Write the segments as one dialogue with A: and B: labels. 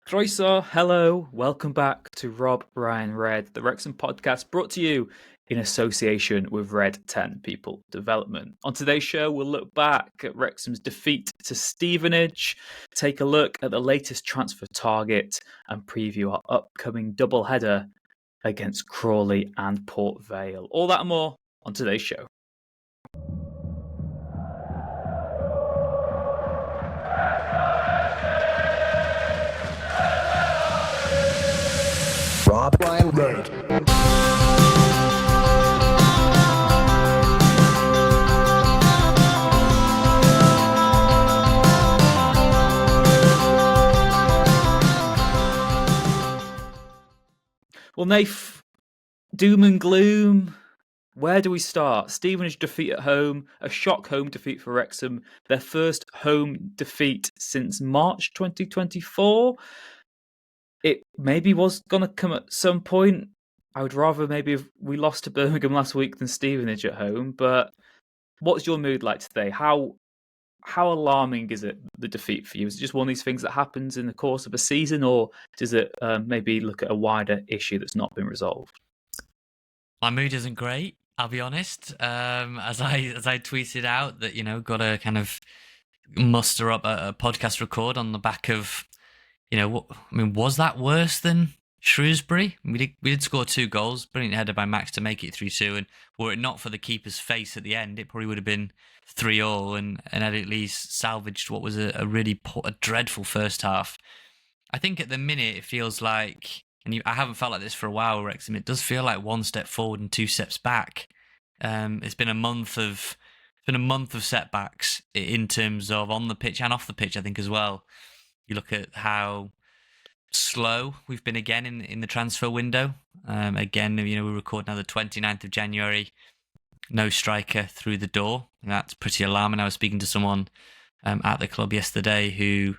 A: Croeso, hello, welcome back to Rob, Ryan, Red, the Wrexham podcast brought to you in association with Red 10 People Development. On today's show, we'll look back at Wrexham's defeat to Stevenage, take a look at the latest transfer target, and preview our upcoming doubleheader against Crawley and Port Vale. All that and more on today's show.
B: Rob, Ryan, Red.
A: Well, Nath, doom and gloom. Where do we start? Stevenage defeat at home, a shock home defeat for Wrexham, their first home defeat since March 2024. It maybe was going to come at some point. I would rather maybe if we lost to Birmingham last week than Stevenage at home. But what's your mood like today? How alarming is it, the defeat for you? Is it just one of these things that happens in the course of a season, or does it maybe look at a wider issue that's not been resolved?
C: My mood isn't great, I'll be honest. As I tweeted out that, got to kind of muster up a podcast record on the back of, was that worse than Shrewsbury? We did score 2 goals, brilliant header by Max to make it 3-2, and were it not for the keeper's face at the end, it probably would have been 3-3 and had at least salvaged what was a dreadful first half. I think at the minute it feels like, I haven't felt like this for a while, Wrexham, it does feel like 1 step forward and 2 steps back. It's been a month of setbacks in terms of on the pitch and off the pitch, I think, as well. You look at how slow we've been again in the transfer window. Again, we record now the 29th of January. No striker through the door. That's pretty alarming. I was speaking to someone at the club yesterday who,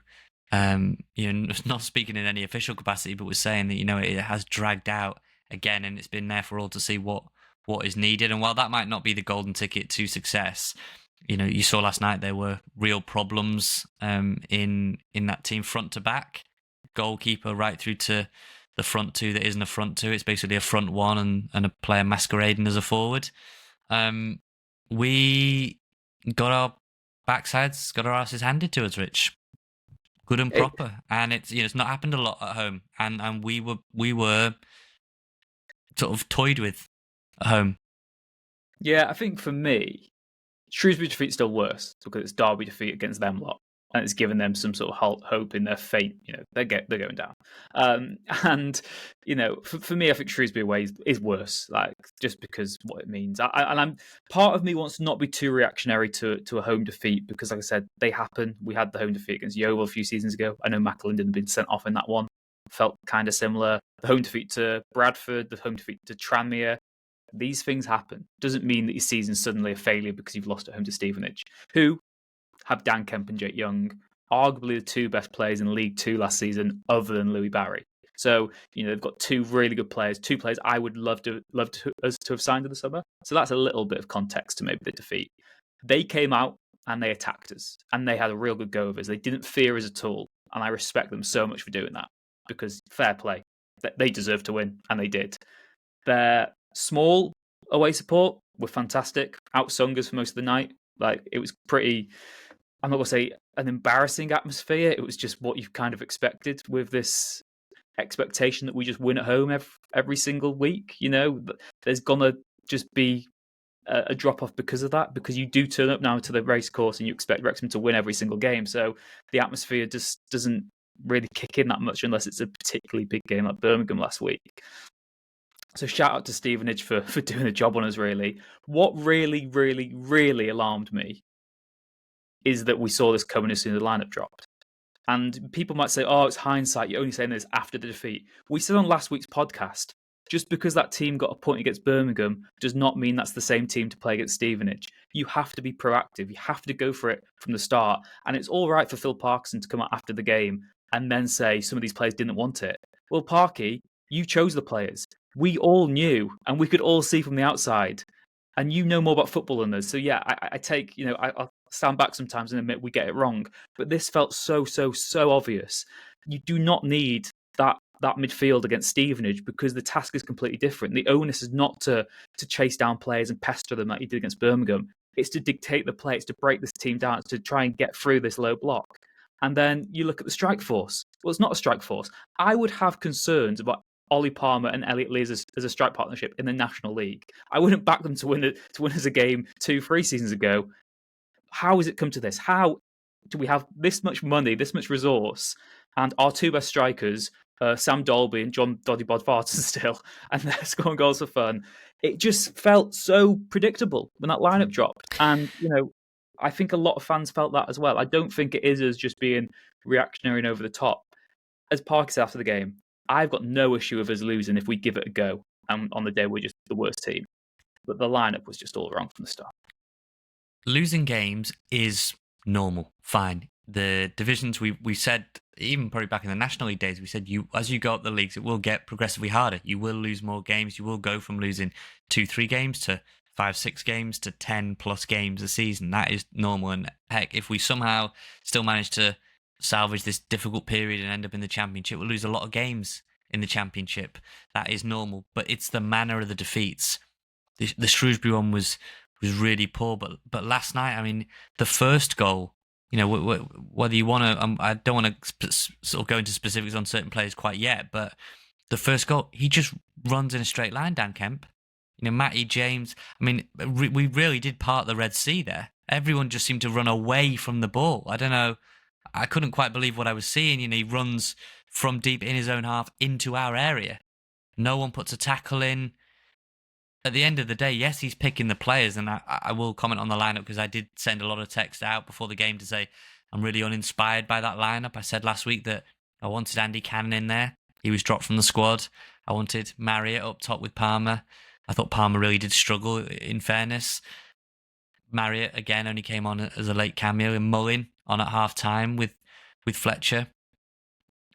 C: not speaking in any official capacity, but was saying that, it has dragged out again and it's been there for all to see what is needed. And while that might not be the golden ticket to success, you saw last night there were real problems in that team front to back. Goalkeeper right through to the front 2 that isn't a front 2. It's basically a front 1 and a player masquerading as a forward. We got our backsides, got our asses handed to us, Rich. Good and proper. And it's not happened a lot at home. And we were sort of toyed with at home.
A: Yeah, I think for me, Shrewsbury defeat's still worse because it's Derby defeat against them lot, and it's given them some sort of hope in their fate. They're going down. And for me, I think Shrewsbury away is worse, like just because what it means. I'm part of me wants to not be too reactionary to a home defeat because, like I said, they happen. We had the home defeat against Yeovil a few seasons ago. I know McAlinden had been sent off in that one. Felt kind of similar. The home defeat to Bradford, the home defeat to Tranmere. These things happen. Doesn't mean that your season's suddenly a failure because you've lost at home to Stevenage, who have Dan Kemp and Jake Young, arguably the 2 best players in League 2 last season, other than Louis Barry. So they've got 2 really good players, 2 players I would love us to have signed in the summer. So that's a little bit of context to maybe the defeat. They came out and they attacked us, and they had a real good go of us. They didn't fear us at all, and I respect them so much for doing that because fair play, they deserve to win, and they did. Their small away support were fantastic, outsung us for most of the night. Like, it was pretty, I'm not going to say an embarrassing atmosphere. It was just what you've kind of expected with this expectation that we just win at home every single week. There's going to just be a drop-off because of that, because you do turn up now to the race course and you expect Wrexham to win every single game. So the atmosphere just doesn't really kick in that much unless it's a particularly big game like Birmingham last week. So shout out to Stevenage for doing the job on us, really. What really, really, really alarmed me is that we saw this coming as soon as the lineup dropped. And people might say, oh, it's hindsight. You're only saying this after the defeat. We said on last week's podcast, just because that team got a point against Birmingham does not mean that's the same team to play against Stevenage. You have to be proactive. You have to go for it from the start. And it's all right for Phil Parkinson to come out after the game and then say some of these players didn't want it. Well, Parky, you chose the players. We all knew, and we could all see from the outside. And you know more about football than us. So yeah, I take, I'll stand back sometimes and admit we get it wrong. But this felt so obvious. You do not need that midfield against Stevenage because the task is completely different. The onus is not to chase down players and pester them like you did against Birmingham. It's to dictate the play. It's to break this team down. It's to try and get through this low block. And then you look at the strike force. Well, it's not a strike force. I would have concerns about Ollie Palmer and Elliot Lee as a strike partnership in the National League. I wouldn't back them to win us a game 2-3 seasons ago. How has it come to this? How do we have this much money, this much resource, and our two best strikers, Sam Dolby and John Doddy Bodvarton still, and they're scoring goals for fun? It just felt so predictable when that lineup dropped. And, I think a lot of fans felt that as well. I don't think it is us just being reactionary and over the top. As Parker said after the game, I've got no issue with us losing if we give it a go. And on the day, we're just the worst team. But the lineup was just all wrong from the start.
C: Losing games is normal, fine. The divisions, we said, even probably back in the National League days, we said as you go up the leagues, it will get progressively harder. You will lose more games. You will go from losing 2-3 games to 5-6 games to 10+ games a season. That is normal. And heck, if we somehow still manage to salvage this difficult period and end up in the Championship, we'll lose a lot of games in the Championship. That is normal. But it's the manner of the defeats. The Shrewsbury one was really poor. But last night, I mean, the first goal, whether you want to, I don't want to sort of go into specifics on certain players quite yet, but the first goal, he just runs in a straight line, Dan Kemp. Matty James, I mean, we really did part the Red Sea there. Everyone just seemed to run away from the ball. I don't know. I couldn't quite believe what I was seeing. He runs from deep in his own half into our area. No one puts a tackle in. At the end of the day, yes, he's picking the players, and I will comment on the lineup because I did send a lot of text out before the game to say I'm really uninspired by that lineup. I said last week that I wanted Andy Cannon in there. He was dropped from the squad. I wanted Marriott up top with Palmer. I thought Palmer really did struggle, in fairness. Marriott, again, only came on as a late cameo, and Mullin on at half-time with Fletcher.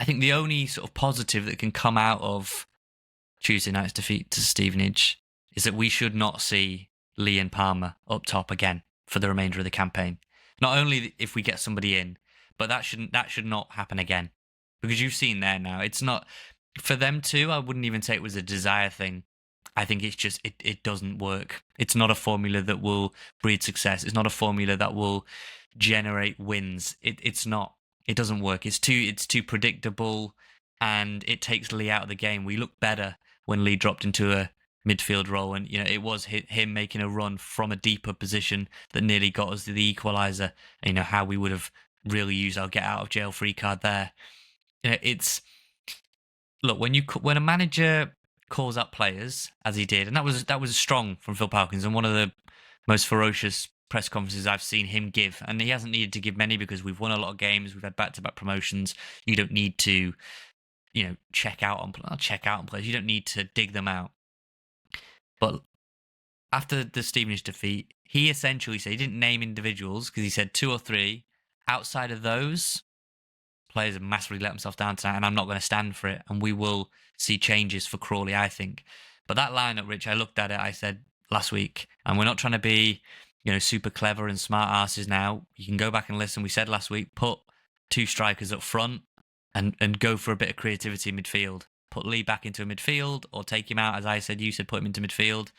C: I think the only sort of positive that can come out of Tuesday night's defeat to Stevenage is that we should not see Lee and Palmer up top again for the remainder of the campaign. Not only if we get somebody in, but that should not happen again. Because you've seen there now, it's not... For them too, I wouldn't even say it was a desire thing. I think it's just, it doesn't work. It's not a formula that will breed success. It's not a formula that will generate wins. It's not. It doesn't work. It's too predictable, and it takes Lee out of the game. We looked better when Lee dropped into a midfield role, and it was him making a run from a deeper position that nearly got us the equaliser. How we would have really used our get out of jail free card there. It's look, when a manager calls up players as he did, and that was strong from Phil Parkins, and one of the most ferocious press conferences I've seen him give. And he hasn't needed to give many because we've won a lot of games, we've had back-to-back promotions. You don't need to, check out on players. You don't need to dig them out. But after the Stevenage defeat, he essentially said, he didn't name individuals because he said 2 or 3. Outside of those, players have massively let themselves down tonight, and I'm not going to stand for it. And we will see changes for Crawley, I think. But that lineup, Rich, I looked at it, I said last week, and we're not trying to be, super clever and smart asses now. You can go back and listen. We said last week, put 2 strikers up front and go for a bit of creativity in midfield. Put Lee back into a midfield or take him out, as I said. You said put him into midfield.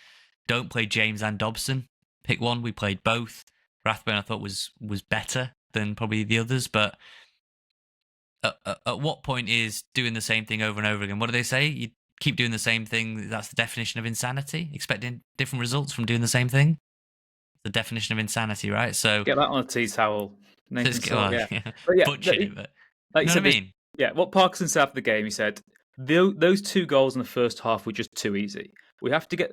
C: Don't play James and Dobson. Pick one. We played both. Rathbone, I thought, was better than probably the others, but at what point is doing the same thing over and over again? What do they say? You keep doing the same thing. That's the definition of insanity. Expecting different results from doing the same thing. The definition of insanity, right? So
A: get that on a tea towel.
C: Yeah.
A: But yeah,
C: butchered it, but
A: like
C: you know what I mean?
A: Yeah, what Parkinson said after the game, he said, those 2 goals in the first half were just too easy. We have to get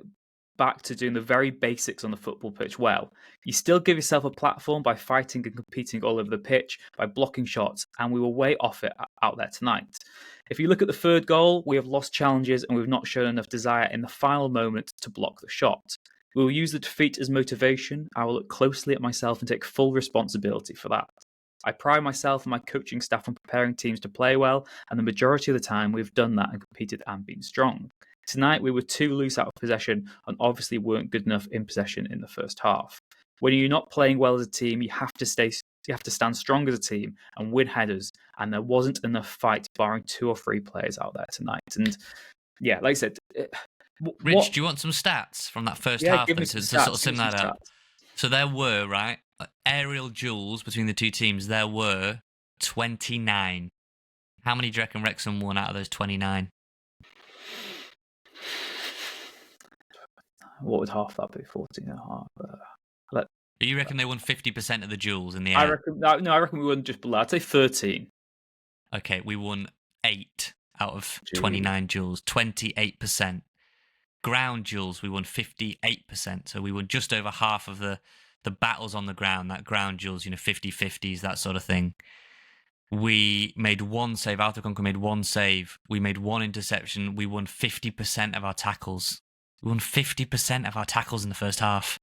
A: back to doing the very basics on the football pitch well. You still give yourself a platform by fighting and competing all over the pitch, by blocking shots, and we were way off it out there tonight. If you look at the 3rd goal, we have lost challenges and we've not shown enough desire in the final moment to block the shot. We will use the defeat as motivation. I will look closely at myself and take full responsibility for that. I pride myself and my coaching staff on preparing teams to play well, and the majority of the time we've done that and competed and been strong. Tonight we were too loose out of possession and obviously weren't good enough in possession in the first half. When you're not playing well as a team, you have to stand strong as a team and win headers and there wasn't enough fight, barring 2 or 3 players out there tonight. And yeah, like I said,
C: Rich, do you want some stats from that first
A: Yeah,
C: half
A: give me
C: then
A: some
C: to sort of
A: stats.
C: sim that out? So there were, right, aerial duels between the two teams. There were 29. How many do you reckon Wrexham won out of those 29?
A: What would half that be? 14 and a half.
C: You reckon they won 50% of the duels in the air?
A: I reckon we won just below. I'd say 13.
C: Okay, we won 8 out of
A: Jeez.
C: 29 duels, 28%. Ground duels, we won 58%. So we won just over half of the battles on the ground, that ground duels, 50-50s, that sort of thing. We made 1 save. Altaconca made 1 save. We made 1 interception. We won 50% of our tackles. We won 50% of our tackles in the first half.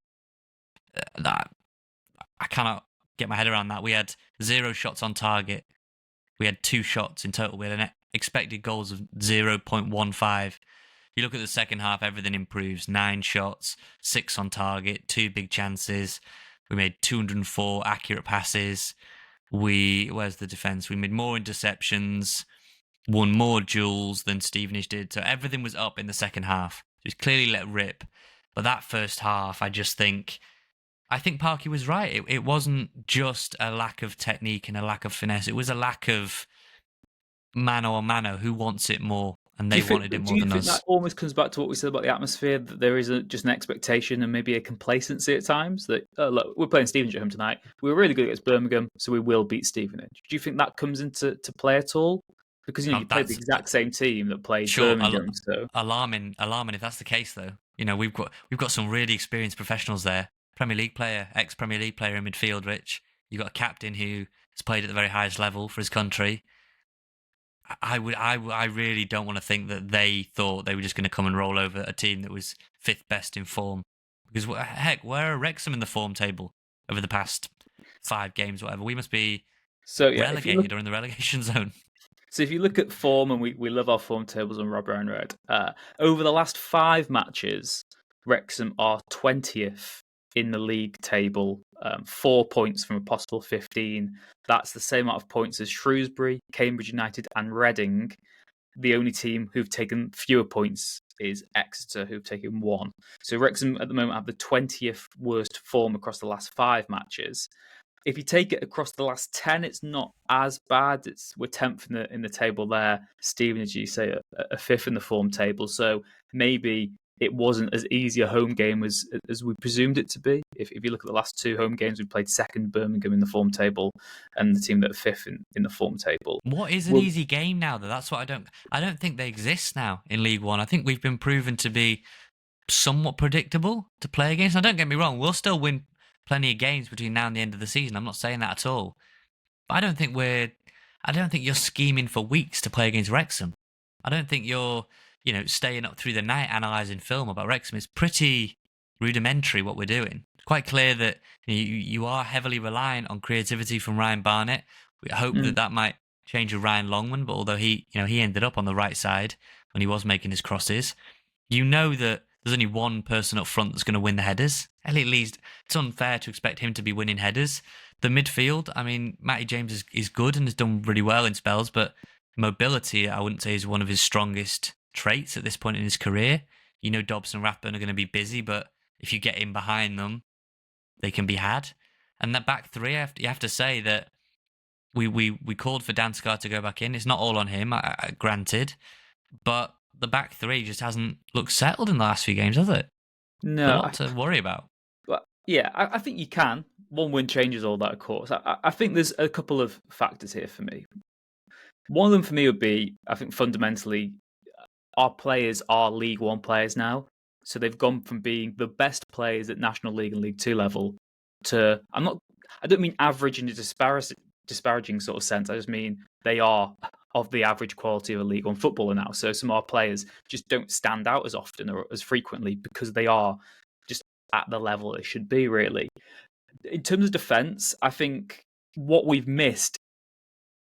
C: I cannot get my head around that. We had 0 shots on target. We had 2 shots in total. We had an expected goals of 0.15. You look at the second half, everything improves. 9 shots, 6 on target, 2 big chances. We made 204 accurate passes. Where's the defence? We made more interceptions, won more duels than Stevenage did. So everything was up in the second half. It was clearly let rip. But that first half, I think Parky was right. It wasn't just a lack of technique and a lack of finesse. It was a lack of mano a mano. Who wants it more? And they wanted it more than us.
A: Do you think that almost comes back to what we said about the atmosphere, that there is just an expectation and maybe a complacency at times? That, look, we're playing Stevenage at home tonight. We were really good against Birmingham, so we will beat Stevenage. Do you think that comes into play at all? Because you played the exact same team that played Birmingham. So
C: alarming if that's the case, though. We've got some really experienced professionals there. Premier League player, ex-Premier League player in midfield, Rich. You've got a captain who has played at the very highest level for his country. I really don't want to think that they thought they were just going to come and roll over a team that was 5th best in form. Because heck, where are Wrexham in the form table over the past 5 games, whatever? We must be relegated or in the relegation zone.
A: So if you look at form, and we love our form tables on Rob Brown Red, over the last 5 matches, Wrexham are 20th in the league table, 4 points from a possible 15. That's the same amount of points as Shrewsbury, Cambridge United and Reading. The only team who've taken fewer points is Exeter, who've taken 1. So Wrexham at the moment have the 20th worst form across the last 5 matches. If you take it across the last 10, it's not as bad. We're 10th in the table there. Stevenage, you say, a 5th in the form table. So maybe it wasn't as easy a home game as we presumed it to be. If you look at the last 2 home games, we played 2nd Birmingham in the form table and the team that are 5th in the form table.
C: What is an easy game now, though? That's what I don't think they exist now in League One. I think we've been proven to be somewhat predictable to play against. Now, don't get me wrong, we'll still win plenty of games between now and the end of the season. I'm not saying that at all. But I don't think you're scheming for weeks to play against Wrexham. I don't think you're staying up through the night analysing film about Wrexham. Is pretty rudimentary what we're doing. It's quite clear that you are heavily reliant on creativity from Ryan Barnett. We hope that might change with Ryan Longman, but although he ended up on the right side when he was making his crosses, that there's only one person up front that's going to win the headers. Elliot Lee's, it's unfair to expect him to be winning headers. The midfield, I mean, Matty James is good and has done really well in spells, but mobility, I wouldn't say, is one of his strongest traits at this point in his career. Dobbs and Rathburn are going to be busy, but if you get in behind them, they can be had. And that back three, you have to say that we called for Danskar to go back in. It's not all on him, granted, but the back three just hasn't looked settled in the last few games, has it?
A: No.
C: There's a lot to worry about.
A: But yeah, I think you can. One win changes all that, of course. I think there's a couple of factors here for me. One of them for me would be, I think fundamentally, our players are League One players now. So they've gone from being the best players at National League and League Two level to, I don't mean average in a disparaging sort of sense. I just mean they are of the average quality of a League One footballer now. So some of our players just don't stand out as often or as frequently because they are just at the level they should be, really. In terms of defence, I think what we've missed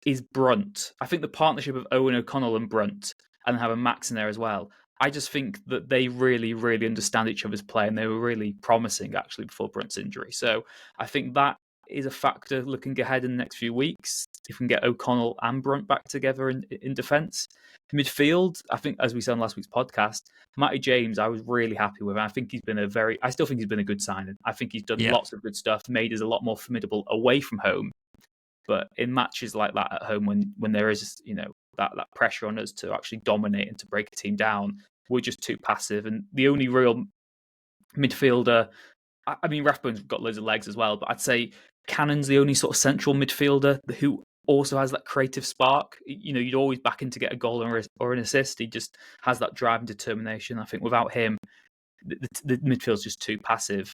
A: is Brunt. I think the partnership of Owen O'Connell and Brunt, and having Max in there as well, I just think that they really, really understand each other's play, and they were really promising, actually, before Brunt's injury. So I think that is a factor looking ahead in the next few weeks. If we can get O'Connell and Brunt back together in defence. Midfield, I think, as we said on last week's podcast, Matty James, I was really happy with. I think I still think he's been a good signing. I think he's done lots of good stuff, made us a lot more formidable away from home. But in matches like that at home, when there is, that pressure on us to actually dominate and to break a team down, we're just too passive. And the only real midfielder, I mean, Rathbone's got loads of legs as well, but I'd say Cannon's the only sort of central midfielder who also has that creative spark. You'd always back him to get a goal or an assist. He just has that drive and determination. I think without him, the midfield's just too passive.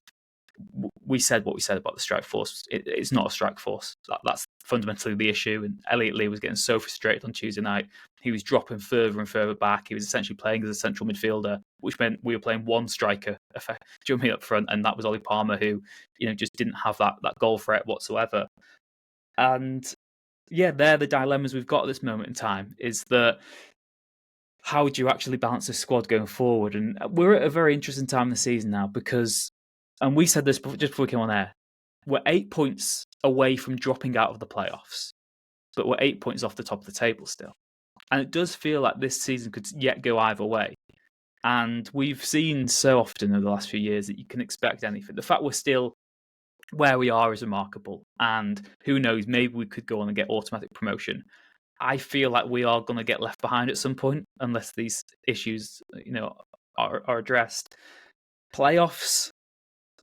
A: We said what we said about the strike force. It's not a strike force. That's fundamentally the issue. And Elliot Lee was getting so frustrated on Tuesday night. He was dropping further and further back. He was essentially playing as a central midfielder, which meant we were playing one striker jumping up front, and that was Ollie Palmer, who just didn't have that goal threat whatsoever. And yeah, they're the dilemmas we've got at this moment in time. Is that how do you actually balance the squad going forward? And we're at a very interesting time in the season now because. And we said this just before we came on air, we're 8 points away from dropping out of the playoffs, but we're 8 points off the top of the table still. And it does feel like this season could yet go either way. And we've seen so often over the last few years that you can expect anything. The fact we're still where we are is remarkable. And who knows, maybe we could go on and get automatic promotion. I feel like we are going to get left behind at some point unless these issues, are addressed. Playoffs.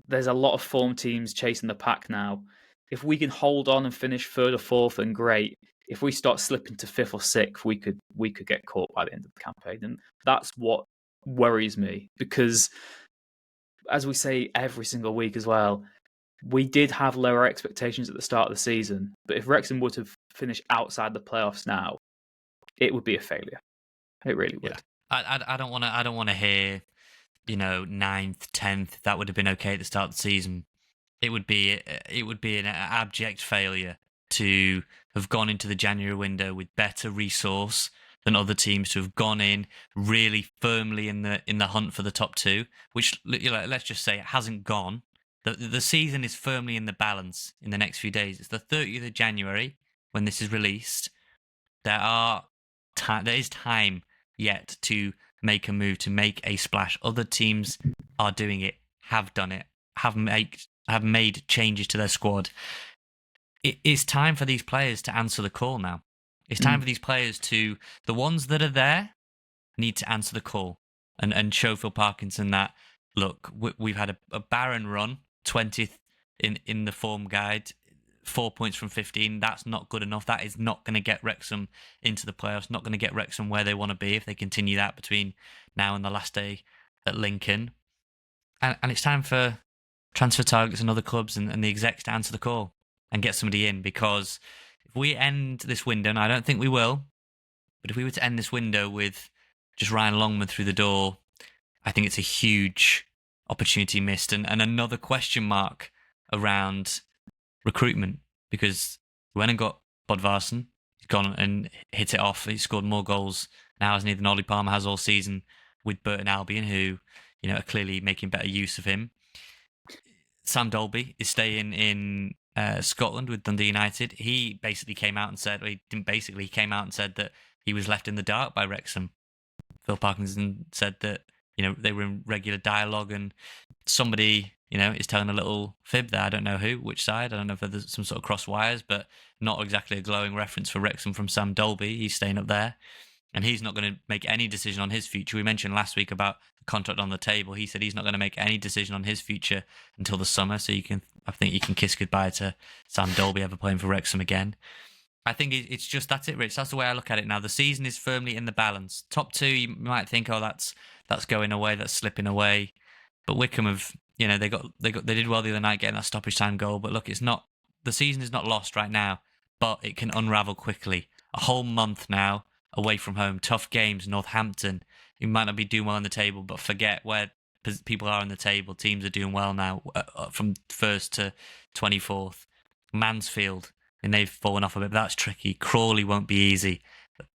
A: There's a lot of form teams chasing the pack now. If we can hold on and finish third or fourth, then great. If we start slipping to fifth or sixth, we could get caught by the end of the campaign. And that's what worries me because, as we say every single week as well, we did have lower expectations at the start of the season. But if Wrexham would have finished outside the playoffs now, it would be a failure. It really would.
C: Yeah. I don't want to hear, 9th, 10th. That would have been okay at the start of the season. It would be an abject failure to have gone into the January window with better resource than other teams, to have gone in really firmly in the hunt for the top two, which, let's just say it hasn't gone. The season is firmly in the balance in the next few days. It's the 30th of January when this is released. There is time yet to make a move, to make a splash. Other teams are doing it, have done it, have made changes to their squad. It's time for these players to answer the call now. It's time for these players the ones that are there, need to answer the call and show Phil Parkinson that, look, we've had a barren run, 20th in the form guide, 4 points from 15. That's not good enough. That is not going to get Wrexham into the playoffs, not going to get Wrexham where they want to be if they continue that between now and the last day at Lincoln. And it's time for transfer targets and other clubs and the execs to answer the call and get somebody in, because if we end this window, and I don't think we will, but if we were to end this window with just Ryan Longman through the door, I think it's a huge opportunity missed and another question mark around recruitment, because we went and got Bodvarsson. He's gone and hit it off. He's scored more goals now, hasn't he, than Ollie Palmer has all season with Burton Albion, who are clearly making better use of him. Sam Dolby is staying in Scotland with Dundee United. He basically came out and said, well, he didn't basically, he came out and said that he was left in the dark by Wrexham. Phil Parkinson said that, they were in regular dialogue and somebody, is telling a little fib there. I don't know who, which side. I don't know if there's some sort of cross wires, but not exactly a glowing reference for Wrexham from Sam Dolby. He's staying up there and he's not going to make any decision on his future. We mentioned last week about the contract on the table. He said he's not going to make any decision on his future until the summer. So I think you can kiss goodbye to Sam Dolby ever playing for Wrexham again. I think it's just, that's it, Rich. That's the way I look at it now. The season is firmly in the balance. Top two, you might think, oh, that's going away, that's slipping away. But Wickham have, they did well the other night getting that stoppage time goal. But look, the season is not lost right now, but it can unravel quickly. A whole month now away from home, tough games, Northampton. You might not be doing well on the table, but forget where people are on the table. Teams are doing well now, from 1st to 24th. Mansfield, and they've fallen off a bit, but that's tricky. Crawley won't be easy.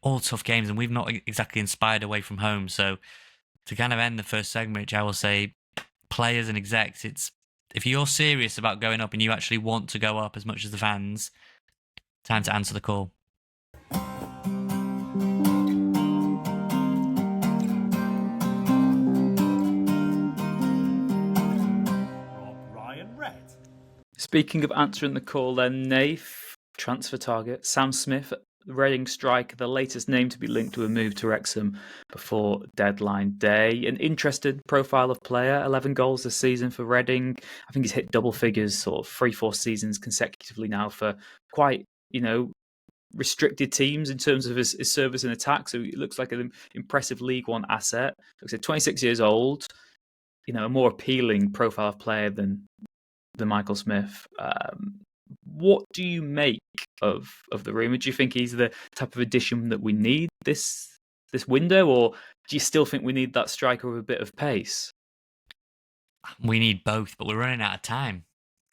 C: All tough games, and we've not exactly inspired away from home. So to kind of end the first segment, I will say, players and execs, if you're serious about going up and you actually want to go up as much as the fans, time to answer the call.
A: Speaking of answering the call, then, Nath, transfer target, Sam Smith, Reading striker, the latest name to be linked to a move to Wrexham before deadline day. An interesting profile of player, 11 goals this season for Reading. I think he's hit double figures sort of 3-4 seasons consecutively now for quite, restricted teams in terms of his service and attack. So it looks like an impressive League One asset. Looks like 26 years old, a more appealing profile of player than Michael Smith. What do you make of the rumour? Do you think he's the type of addition that we need this window, or do you still think we need that striker with a bit of pace?
C: We need both, but we're running out of time.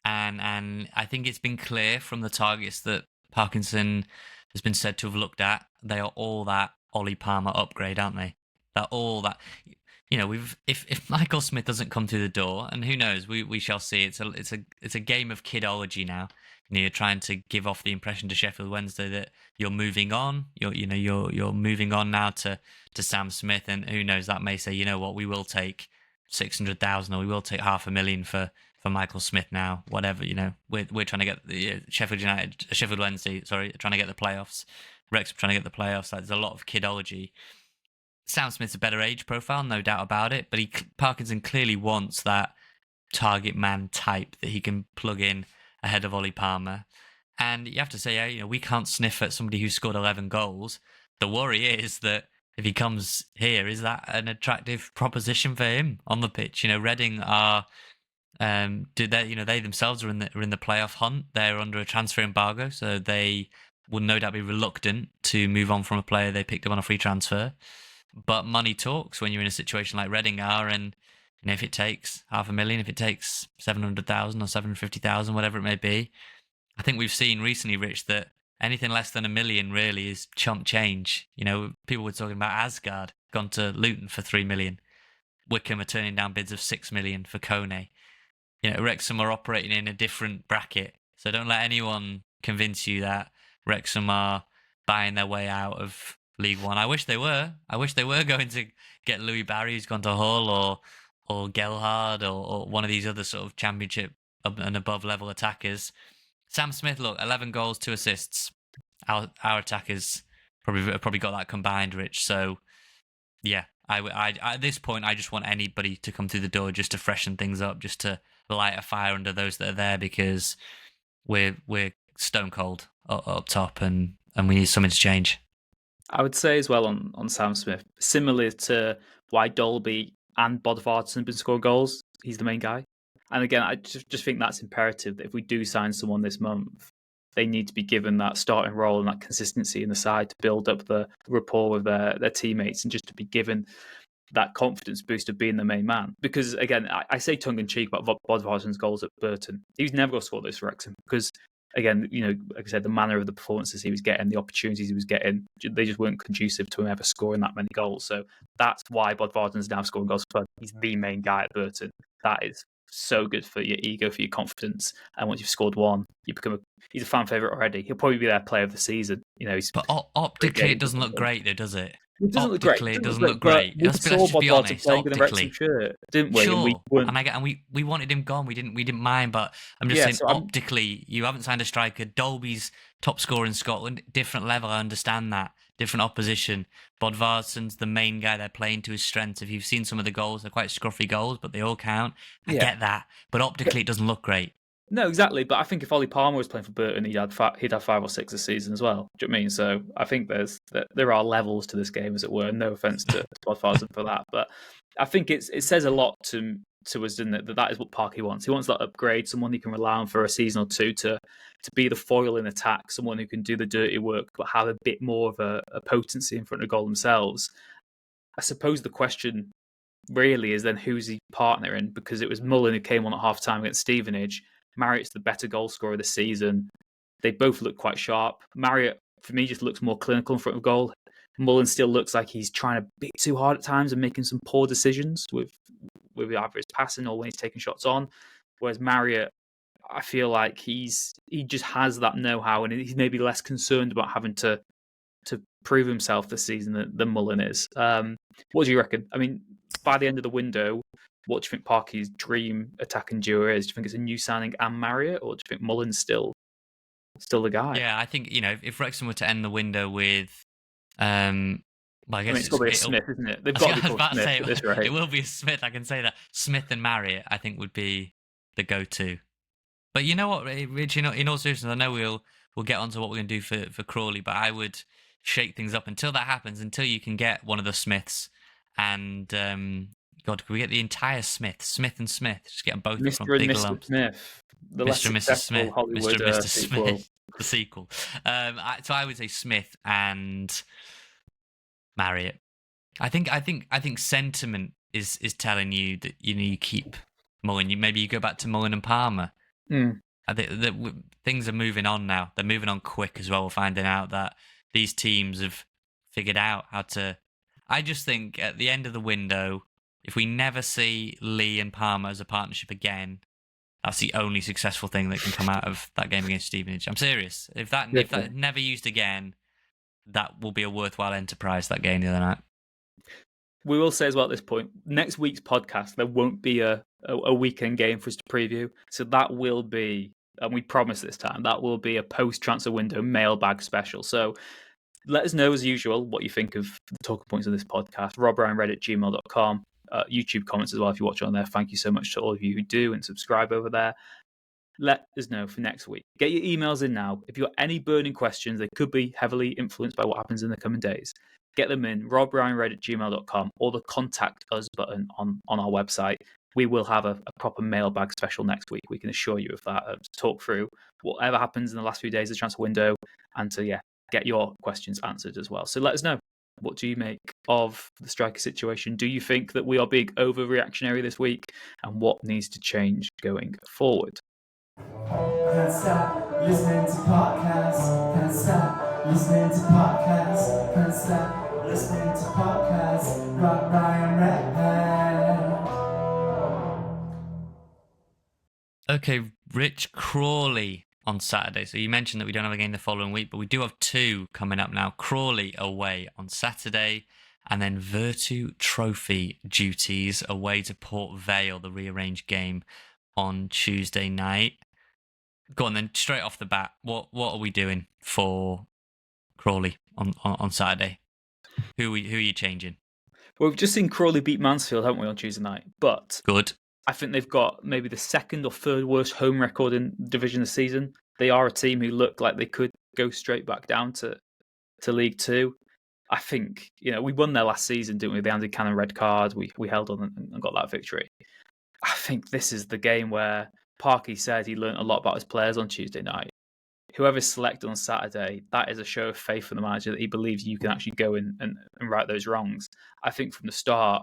C: And I think it's been clear from the targets that Parkinson has been said to have looked at. They are all that Ollie Palmer upgrade, aren't they? They're all that. If Michael Smith doesn't come through the door, and who knows, we shall see. It's a game of kidology now. You're trying to give off the impression to Sheffield Wednesday that you're moving on. You're moving on now to Sam Smith, and who knows, that may say, you know what, we will take 600,000 or we will take 500,000 for Michael Smith now. Whatever, we're trying to get Sheffield Wednesday, trying to get the playoffs. Wrexham trying to get the playoffs. There's a lot of kidology. Sam Smith's a better age profile, no doubt about it, but Parkinson clearly wants that target man type that he can plug in ahead of Ollie Palmer. And you have to say, we can't sniff at somebody who's scored 11 goals. The worry is that if he comes here, is that an attractive proposition for him on the pitch? Reading are, they themselves are in the playoff hunt. They're under a transfer embargo, so they will no doubt be reluctant to move on from a player they picked up on a free transfer. But money talks when you're in a situation like Reading are, and if it takes 500,000, if it takes 700,000 or 750,000, whatever it may be, I think we've seen recently, Rich, that anything less than 1 million really is chump change. People were talking about Asgard gone to Luton for 3 million. Wickham are turning down bids of 6 million for Kone. Wrexham are operating in a different bracket, so don't let anyone convince you that Wrexham are buying their way out of League One. I wish they were. I wish they were going to get Louis Barry, who's gone to Hull, or Gelhard, or one of these other sort of championship and above level attackers. Sam Smith, look, 11 goals, 2 assists. Our attackers probably got that combined, Rich. So, yeah, I at this point, I just want anybody to come through the door just to freshen things up, just to light a fire under those that are there, because we're stone cold up top, and we need something to change.
A: I would say as well on Sam Smith, similar to why Dolby and Bodvarsson have been scoring goals, he's the main guy. And again, I just think that's imperative that if we do sign someone this month, they need to be given that starting role and that consistency in the side to build up the rapport with their teammates, and just to be given that confidence boost of being the main man. Because again, I say tongue-in-cheek about Bodvarsson's goals at Burton. He was never going to score this for Wrexham because, again, like I said, the manner of the performances he was getting, the opportunities he was getting, they just weren't conducive to him ever scoring that many goals. So that's why Bodvarsson's now scoring goals. He's the main guy at Burton. That is so good for your ego, for your confidence. And once you've scored one, he's a fan favourite already. He'll probably be their player of the season.
C: But optically, it doesn't look great, though, does it?
A: It doesn't look great.
C: It doesn't look great.
A: We saw Bodvarsson playing in the Wrexham shirt, didn't we?
C: Sure.
A: And
C: we wanted him gone. We didn't mind, but I'm just saying, optically, you haven't signed a striker. Dolby's top scorer in Scotland, different level. I understand that. Different opposition. Bodvarsson's the main guy they're playing to his strengths. If you've seen some of the goals, they're quite scruffy goals, but they all count. I get that, but optically, it doesn't look great.
A: No, exactly. But I think if Ollie Palmer was playing for Burton, he'd have 5 or 6 this season as well. Do you know what I mean? So I think there are levels to this game, as it were. No offense to Bodvarsson for that, but I think it says a lot to us, doesn't it? That is what Parky wants. He wants that upgrade, someone he can rely on for a season or two to be the foil in attack, someone who can do the dirty work but have a bit more of a potency in front of goal themselves. I suppose the question really is then who's he partnering? Because it was Mullen who came on at half time against Stevenage. Marriott's the better goal scorer this season. They both look quite sharp. Marriott, for me, just looks more clinical in front of goal. Mullen still looks like he's trying a bit too hard at times and making some poor decisions with either his passing or when he's taking shots on. Whereas Marriott, I feel like he just has that know-how, and he's maybe less concerned about having to prove himself this season than Mullen is. What do you reckon? I mean, by the end of the window, what do you think Parky's dream attacking duo is? Do you think it's a new signing and Marriott, or do you think Mullen's still the guy?
C: Yeah, I think, if Wrexham were to end the window with, well, I guess
A: it's got to be a Smith, isn't it? They've got to be called Smith at this rate.
C: It will be a Smith. I can say that Smith and Marriott, I think, would be the go-to. But you know what, Rich? In all seriousness, I know we'll get onto what we're going to do for Crawley, but I would shake things up until that happens. Until you can get one of the Smiths, and God, can we get the entire Smith and Smith? Just get them both
A: Mr.
C: from
A: and
C: big
A: Mr.
C: lumps.
A: Smith, the
C: Mr. and Mrs. Smith,
A: Hollywood
C: Mr. and Mr.
A: sequel.
C: Smith, the sequel. So I would say Smith and Marriott. I think sentiment is telling you that you keep Mullen. Maybe you go back to Mullen and Palmer. I think that things are moving on now. They're moving on quick as well. We're finding out that these teams have figured out how to. I just think at the end of the window, if we never see Lee and Palmer as a partnership again, that's the only successful thing that can come out of that game against Stevenage. I'm serious. If that never used again, that will be a worthwhile enterprise, that game the other night.
A: We will say as well at this point, next week's podcast, there won't be a weekend game for us to preview. So that will be, and we promise this time, that will be a post-transfer window mailbag special. So let us know, as usual, what you think of the talking points of this podcast. robryanred@gmail.com. YouTube comments as well if you watch on there. Thank you so much to all of you who do and subscribe over there. Let us know for next week. Get your emails in now. If you've got any burning questions, they could be heavily influenced by what happens in the coming days. Get them in, robryanred@gmail.com, or the contact us button on our website. We will have a proper mailbag special next week. We can assure you of that, to talk through whatever happens in the last few days of the transfer window, and to get your questions answered as well. So let us know. What do you make of the striker situation? Do you think that we are being overreactionary this week? And what needs to change going forward?
B: Can't stop listening to podcasts. Can't stop listening to podcasts. Can't stop listening to podcasts. Rob Ryan Redhead.
C: Okay, Rich, Crawley on Saturday. So you mentioned that we don't have a game the following week, but we do have two coming up now. Crawley away on Saturday, and then Virtue Trophy duties away to Port Vale, the rearranged game on Tuesday night. Go on then, straight off the bat, what are we doing for Crawley on Saturday? Who are you changing?
A: Well, we've just seen Crawley beat Mansfield, haven't we, on Tuesday night? But
C: good.
A: I think they've got maybe the second or third worst home record in the division this season. They are a team who look like they could go straight back down to League Two. I think, we won there last season, didn't we? The Andy Cannon red card. We held on and got that victory. I think this is the game where Parky said he learned a lot about his players on Tuesday night. Whoever's selected on Saturday, that is a show of faith for the manager that he believes you can actually go in and right those wrongs. I think from the start,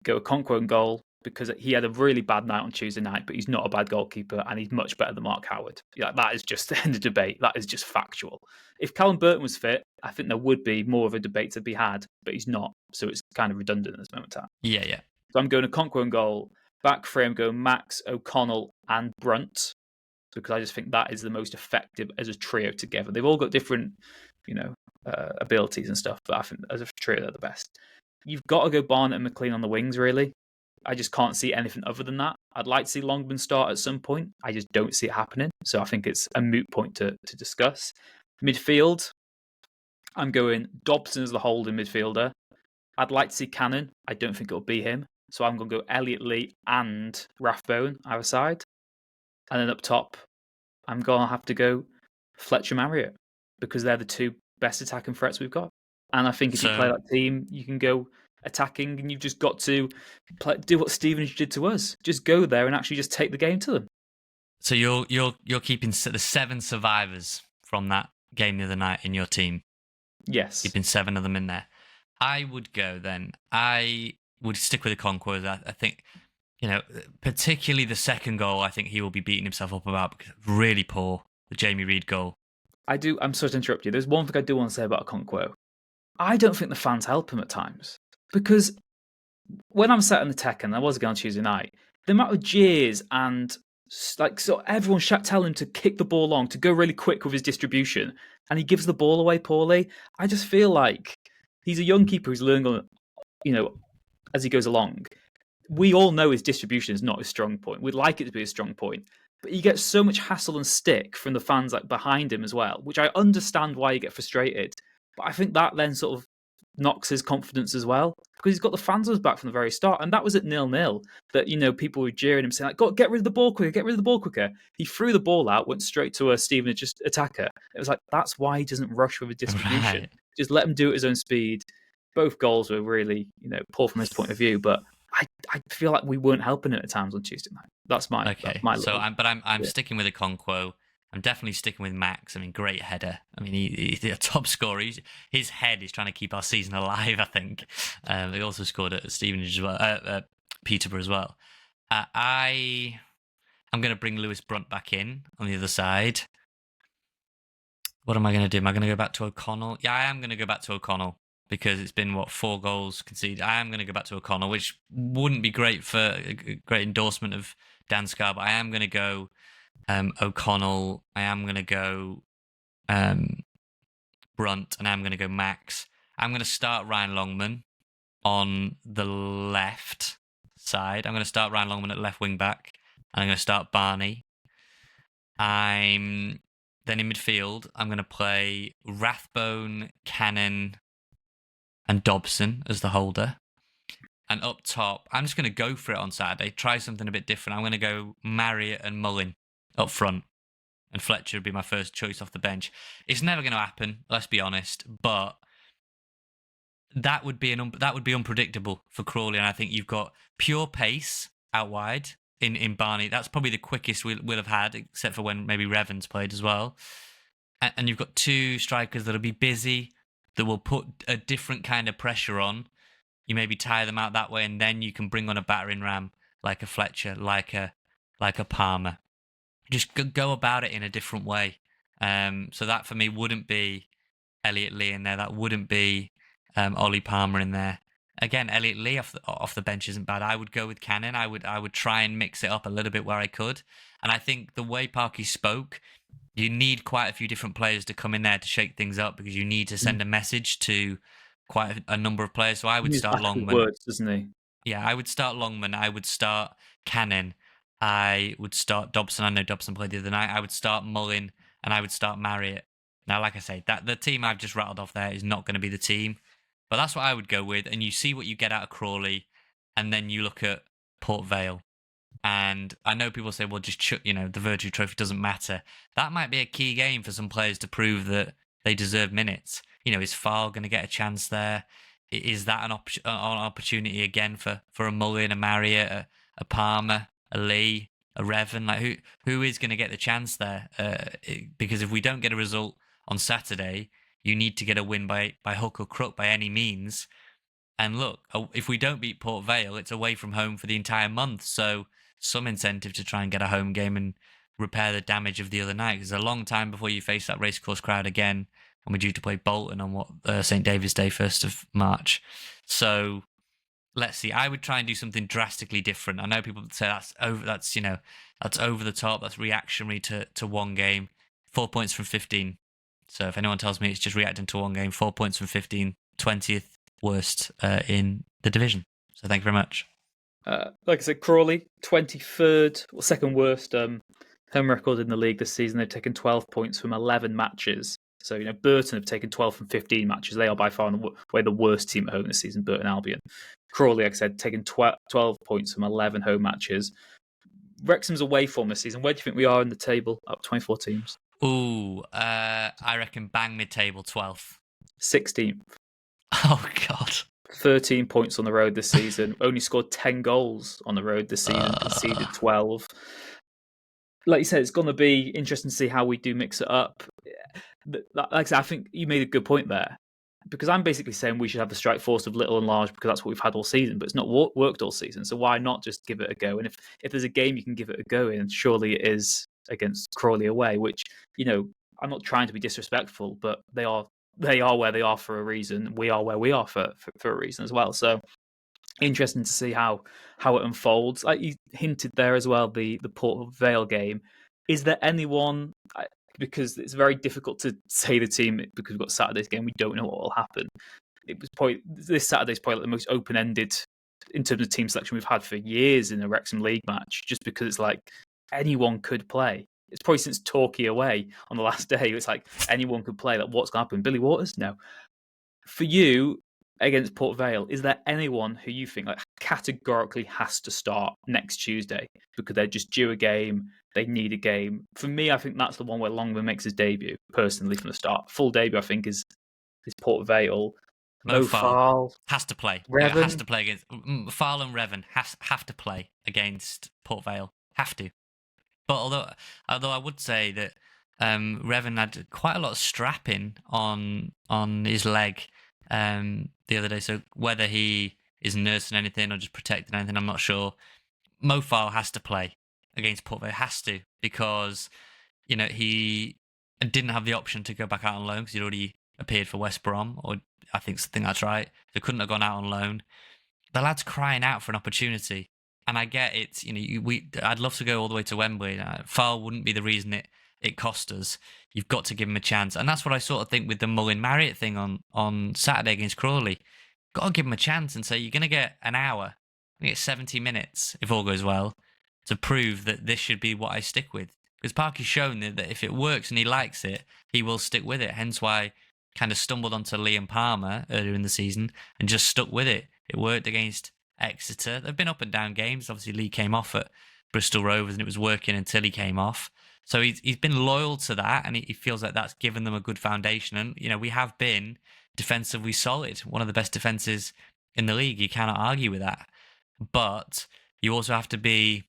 A: go Okonkwo in goal, because he had a really bad night on Tuesday night, but he's not a bad goalkeeper and he's much better than Mark Howard. That is just the end of debate. That is just factual. If Callum Burton was fit, I think there would be more of a debate to be had, but he's not. So it's kind of redundant at this moment in time.
C: Yeah.
A: So I'm going Okonkwo in goal. Back three, I'm going Max, O'Connell and Brunt, because I just think that is the most effective as a trio together. They've all got different, abilities and stuff, but I think as a trio, they're the best. You've got to go Barnett and McLean on the wings, really. I just can't see anything other than that. I'd like to see Longman start at some point. I just don't see it happening. So I think it's a moot point to discuss. Midfield, I'm going Dobson as the holding midfielder. I'd like to see Cannon. I don't think it'll be him. So I'm going to go Elliot Lee and Rathbone either side. And then up top, I'm going to have to go Fletcher Marriott, because they're the two best attacking threats we've got. And I think if you play that team, you can go attacking, and you've just got to do what Stevenage did to us. Just go there and actually just take the game to them.
C: So you're keeping the 7 survivors from that game the other night in your team.
A: Yes.
C: Keeping 7 of them in there. I would go then. I would stick with Okonkwo. I think, particularly the second goal, I think he will be beating himself up about, because it's really poor, the Jamie Reid goal. I'm sorry to interrupt you. There's one thing I do want to say about Okonkwo. I don't think the fans help him at times. Because when I'm sat in the tech, and I was again on Tuesday night,
A: the amount of jeers and so everyone telling him to kick the ball long, to go really quick with his distribution, and he gives the ball away poorly. I just feel like he's a young keeper who's learning, as he goes along. We all know his distribution is not his strong point. We'd like it to be his strong point, but he gets so much hassle and stick from the fans behind him as well, which I understand why you get frustrated. But I think that then sort of knocks his confidence as well, because he's got the fans on his back from the very start. And that was at 0-0 that, people were jeering him, saying, "Go, get rid of the ball quicker, get rid of the ball quicker." He threw the ball out, went straight to a Stevenage attacker. It was like, that's why he doesn't rush with his distribution. Right. Just let him do it at his own speed. Both goals were really, poor from his point of view, but I feel like we weren't helping it at times on Tuesday night. That's my
C: I'm sticking with Okonkwo. I'm definitely sticking with Max. I mean, great header. I mean, he's a top scorer. His head is trying to keep our season alive, I think. He also scored at Stevenage as well, Peterborough as well. I'm going to bring Lewis Brunt back in on the other side. What am I going to do? Am I going to go back to O'Connell? Yeah, I am going to go back to O'Connell because it's been, 4 goals conceded. I am going to go back to O'Connell, which wouldn't be great for a great endorsement of Dan Scarr, but I am going to go O'Connell, I am going to go Brunt, and I'm going to go Max. I'm going to start Ryan Longman on the left side. I'm going to start Ryan Longman at left wing back, and I'm going to start Barney. Then in midfield, I'm going to play Rathbone, Cannon, and Dobson as the holder. And up top, I'm just going to go for it on Saturday, try something a bit different. I'm going to go Marriott and Mullin up front, and Fletcher would be my first choice off the bench. It's never going to happen, let's be honest, but that would be unpredictable for Crawley, and I think you've got pure pace out wide in Barney. That's probably the quickest we'll have had, except for when maybe Revan's played as well. And you've got 2 strikers that'll be busy, that will put a different kind of pressure on. You maybe tire them out that way, and then you can bring on a battering ram like a Fletcher, like a Palmer. Just go about it in a different way. So that for me wouldn't be Elliot Lee in there. That wouldn't be Ollie Palmer in there. Again, Elliot Lee off the bench isn't bad. I would go with Cannon. I would try and mix it up a little bit where I could. And I think the way Parky spoke, you need quite a few different players to come in there to shake things up, because you need to send a message to quite a number of players. So I would start Longman.
A: Words, doesn't he?
C: Yeah, I would start Longman. I would start Cannon. I would start Dobson. I know Dobson played the other night. I would start Mullin, and I would start Marriott. Now, like I say, that the team I've just rattled off there is not going to be the team, but that's what I would go with. And you see what you get out of Crawley, and then you look at Port Vale. And I know people say, well, just the Virtue Trophy doesn't matter. That might be a key game for some players to prove that they deserve minutes. Is Fal going to get a chance there? Is that an opportunity again for a Mullin, a Marriott, a Palmer, a Lee, a Revan? Like who is going to get the chance there? Because if we don't get a result on Saturday, you need to get a win by hook or crook by any means. And look, if we don't beat Port Vale, it's away from home for the entire month. So some incentive to try and get a home game and repair the damage of the other night. It's a long time before you face that racecourse crowd again. And we're due to play Bolton on St. David's Day, 1st of March. So let's see. I would try and do something drastically different. I know people say that's over the top. That's reactionary to one game. 4 points from 15. So if anyone tells me it's just reacting to one game, 4 points from 15, 20th worst in the division. So thank you very much.
A: Like I said, Crawley, 23rd, or second worst home record in the league this season. They've taken 12 points from 11 matches. So, Burton have taken 12 from 15 matches. They are by far and away the worst team at home this season, Burton Albion. Crawley, like I said, taken 12 points from 11 home matches. Wrexham's away form this season. Where do you think we are in the table out of 24 teams?
C: Ooh, I reckon bang mid-table, 12th.
A: 16th.
C: Oh, God.
A: 13 points on the road this season. Only scored 10 goals on the road this season. Conceded 12. Like you said, it's going to be interesting to see how we do mix it up. Like I said, I think you made a good point there. Because I'm basically saying we should have the strike force of little and large because that's what we've had all season, but it's not worked all season. So why not just give it a go? And if there's a game you can give it a go in, surely it is against Crawley away, which, I'm not trying to be disrespectful, but they are where they are for a reason. We are where we are for a reason as well. So interesting to see how it unfolds. Like you hinted there as well, the Port Vale game. Is there anyone? Because it's very difficult to say the team because we've got Saturday's game. We don't know what will happen. It was probably this Saturday's probably like the most open-ended in terms of team selection we've had for years in a Wrexham League match. Just because it's like anyone could play. It's probably since Torquay away on the last day. It's like anyone could play. Like what's going to happen? Billy Waters? No. For you against Port Vale, is there anyone who you think like categorically has to start next Tuesday because they're just due a game? They need a game. For me, I think that's the one where Longman makes his debut, personally, from the start. Full debut, I think, is Port Vale.
C: Mo Fal has to play.
A: Revan.
C: Has to play against Fal and Revan. Have to play against Port Vale. Have to. But although I would say that Revan had quite a lot of strapping on his leg the other day. So whether he is nursing anything or just protecting anything, I'm not sure. Mo Fal has to play against Port Vale. Has to, because he didn't have the option to go back out on loan because he'd already appeared for West Brom, or I think that's right. They couldn't have gone out on loan. The lad's crying out for an opportunity, and I get it. I'd love to go all the way to Wembley. Fal wouldn't be the reason it cost us. You've got to give him a chance, and that's what I sort of think with the Mullin Marriott thing on Saturday against Crawley. Got to give him a chance and say you're going to get an hour, you get 70 minutes if all goes well, to prove that this should be what I stick with. Because Parky's shown that if it works and he likes it, he will stick with it. Hence why I kind of stumbled onto Liam Palmer earlier in the season and just stuck with it. It worked against Exeter. They've been up and down games. Obviously, Lee came off at Bristol Rovers and it was working until he came off. So he's been loyal to that, and he feels like that's given them a good foundation. And, we have been defensively solid, one of the best defences in the league. You cannot argue with that. But you also have to be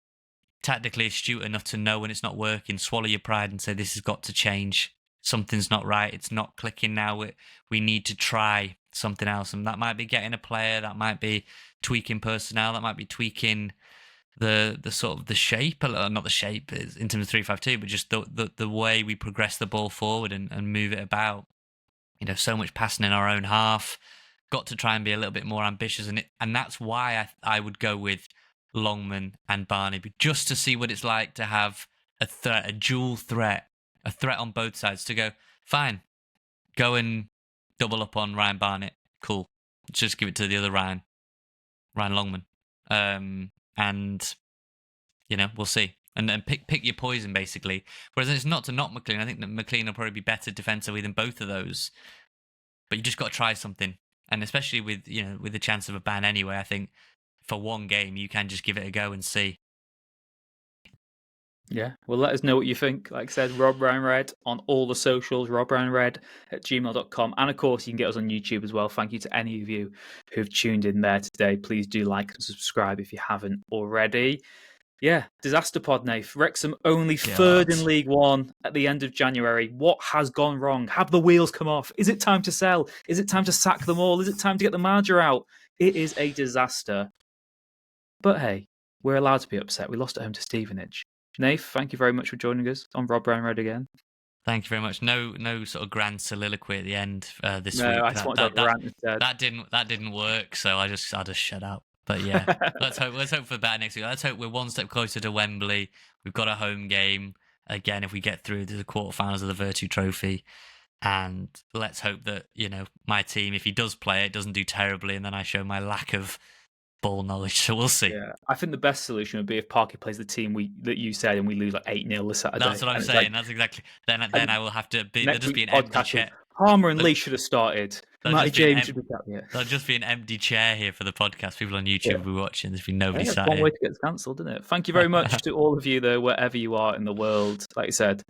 C: tactically astute enough to know when it's not working, swallow your pride and say, this has got to change. Something's not right. It's not clicking now. We need to try something else. And that might be getting a player. That might be tweaking personnel. That might be tweaking the sort of the shape, not the shape in terms of 3-5-2, but just the way we progress the ball forward and move it about. So much passing in our own half. Got to try and be a little bit more ambitious, and that's why I would go with Longman and Barnaby, just to see what it's like to have a dual threat, a threat on both sides. To go, fine, go and double up on Ryan Barnett. Cool, just give it to the other Ryan Longman. And we'll see. And then pick your poison, basically. Whereas it's not to knock McLean. I think that McLean will probably be better defensively than both of those. But you just got to try something. And especially with the chance of a ban anyway, I think for one game you can just give it a go and see.
A: Yeah, well, let us know what you think. Like I said, Rob Brown Red on all the socials, robbrownred@gmail.com. And of course, you can get us on YouTube as well. Thank you to any of you who've tuned in there today. Please do like and subscribe if you haven't already. Yeah, disaster pod, Nath. Wrexham only third in League One at the end of January. What has gone wrong? Have the wheels come off? Is it time to sell? Is it time to sack them all? Is it time to get the manager out? It is a disaster. But hey, we're allowed to be upset. We lost at home to Stevenage. Nath, thank you very much for joining us on Rob Brown Red again.
C: Thank you very much. No sort of grand soliloquy at the end this week.
A: I just wanted to rant instead.
C: That didn't work, so I just shut up. But yeah, let's hope for better next week. Let's hope we're one step closer to Wembley. We've got a home game again if we get through to the quarterfinals of the Virtue Trophy. And let's hope that my team, if he does play it, doesn't do terribly, and then I show my lack of ball knowledge. So we'll see.
A: Yeah, I think the best solution would be if Parky plays the team that you said, and we lose like 8-0 this Saturday.
C: That's what I'm saying. That's exactly. Then I will have to be. There'll just be an empty chair.
A: Palmer and Lee should have started. Matty James should be back here.
C: There'll just be an empty chair here for the podcast. People on YouTube will be watching. There's been nobody sat
A: one
C: here.
A: way to get cancelled, isn't it? Thank you very much to all of you, though, wherever you are in the world. Like I said,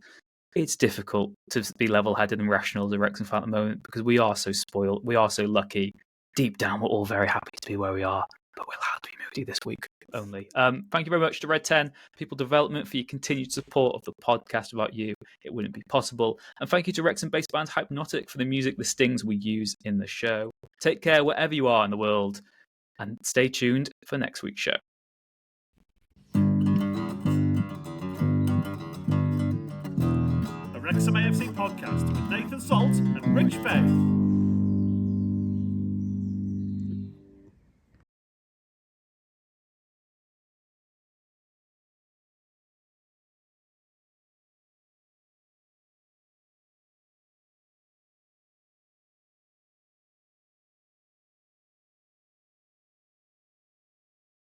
A: it's difficult to be level-headed and rational as a Wrexham fan at the moment because we are so spoiled. We are so lucky. Deep down, we're all very happy to be where we are, but we're allowed to be moody this week only. Thank you very much to Red 10 People Development for your continued support of the podcast. Without you, it wouldn't be possible. And thank you to Wrexham-based band Hypnotic for the music, the stings we use in the show. Take care wherever you are in the world, and stay tuned for next week's show.
D: The Wrexham AFC podcast with Nathan Salt and Rich Faye.